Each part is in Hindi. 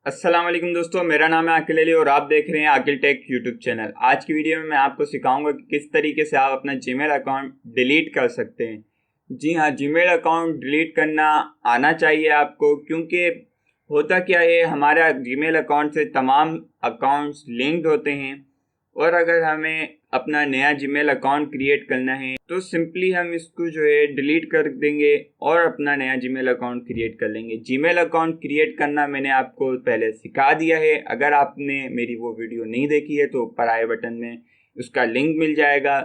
अस्सलाम वालेकुम दोस्तों, मेरा नाम है आकिल और आप देख रहे हैं आकिल टेक यूट्यूब चैनल। आज की वीडियो में मैं आपको सिखाऊंगा कि किस तरीके से आप अपना जीमेल अकाउंट डिलीट कर सकते हैं। जी हाँ, जीमेल अकाउंट डिलीट करना आना चाहिए आपको, क्योंकि होता क्या है, हमारा जीमेल अकाउंट से तमाम अकाउंट्स लिंक्ड होते हैं और अगर हमें अपना नया जीमेल अकाउंट क्रिएट करना है तो सिंपली हम इसको जो है डिलीट कर देंगे और अपना नया जीमेल अकाउंट क्रिएट कर लेंगे। जीमेल अकाउंट क्रिएट करना मैंने आपको पहले सिखा दिया है। अगर आपने मेरी वो वीडियो नहीं देखी है तो ऊपर आई बटन में उसका लिंक मिल जाएगा,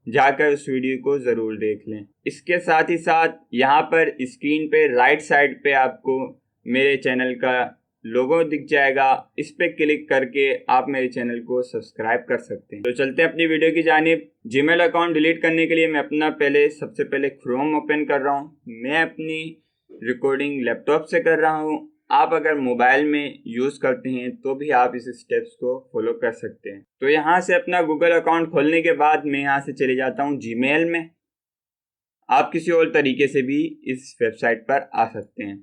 जाकर उस वीडियो को ज़रूर देख लें। इसके साथ ही साथ यहाँ पर स्क्रीन पे राइट साइड पे आपको मेरे चैनल का लोगो दिख जाएगा, इस पे क्लिक करके आप मेरे चैनल को सब्सक्राइब कर सकते हैं। तो चलते हैं अपनी वीडियो की जानिब। जीमेल अकाउंट डिलीट करने के लिए मैं अपना सबसे पहले क्रोम ओपन कर रहा हूँ। मैं अपनी रिकॉर्डिंग लैपटॉप से कर रहा हूँ। आप अगर मोबाइल में यूज़ करते हैं तो भी आप इस स्टेप्स को फॉलो कर सकते हैं। तो यहाँ से अपना गूगल अकाउंट खोलने के बाद मैं यहाँ से चले जाता हूँ जीमेल में। आप किसी और तरीके से भी इस वेबसाइट पर आ सकते हैं।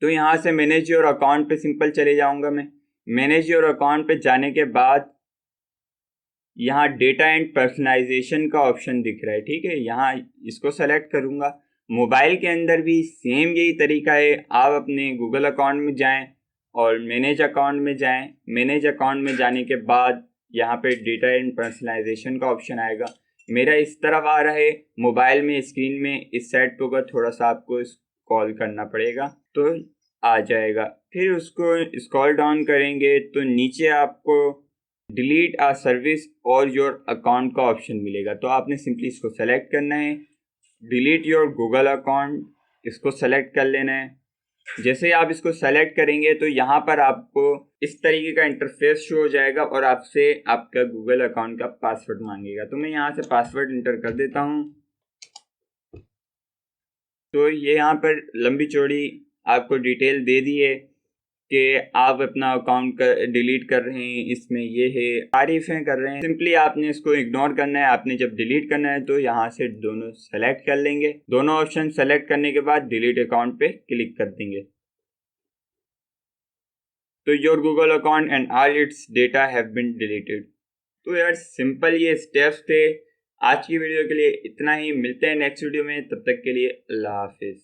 तो यहाँ से मैनेज योर अकाउंट पे सिंपल चले जाऊंगा मैं। मैनेज योर अकाउंट पे जाने के बाद यहाँ डेटा एंड पर्सनलाइजेशन का ऑप्शन दिख रहा है, ठीक है। यहाँ इसको सेलेक्ट करूँगा। मोबाइल के अंदर भी सेम यही तरीका है। आप अपने गूगल अकाउंट में जाएं और मैनेज अकाउंट में जाएं। मैनेज अकाउंट में जाने के बाद यहाँ पे डेटा एंड पर्सनलाइजेशन का ऑप्शन आएगा। मेरा इस तरफ आ रहा है, मोबाइल में स्क्रीन में इस साइड पे होगा, थोड़ा सा आपको कॉल करना पड़ेगा तो आ जाएगा। फिर उसको स्क्रॉल डाउन करेंगे तो नीचे आपको डिलीट आ सर्विस और योर अकाउंट का ऑप्शन मिलेगा। तो आपने सिंपली इसको सेलेक्ट करना है, डिलीट योर गूगल अकाउंट, इसको सेलेक्ट कर लेना है। जैसे ही आप इसको सेलेक्ट करेंगे तो यहाँ पर आपको इस तरीके का इंटरफेस शो हो जाएगा और आपसे आपका गूगल अकाउंट का पासवर्ड मांगेगा। तो मैं यहाँ से पासवर्ड इंटर कर देता हूँ। तो ये यहाँ पर लंबी चौड़ी आपको डिटेल दे दी है कि आप अपना अकाउंट डिलीट कर रहे हैं, इसमें ये है, तारीफें कर रहे हैं। सिंपली आपने इसको इग्नोर करना है। आपने जब डिलीट करना है तो यहाँ से दोनों सेलेक्ट कर लेंगे। दोनों ऑप्शन सेलेक्ट करने के बाद डिलीट अकाउंट पे क्लिक कर देंगे। तो your Google account and all its data have been deleted. तो यार सिंपल ये स्टेप्स थे। आज की वीडियो के लिए इतना ही। मिलते हैं नेक्स्ट वीडियो में, तब तक के लिए अल्लाह हाफिज़।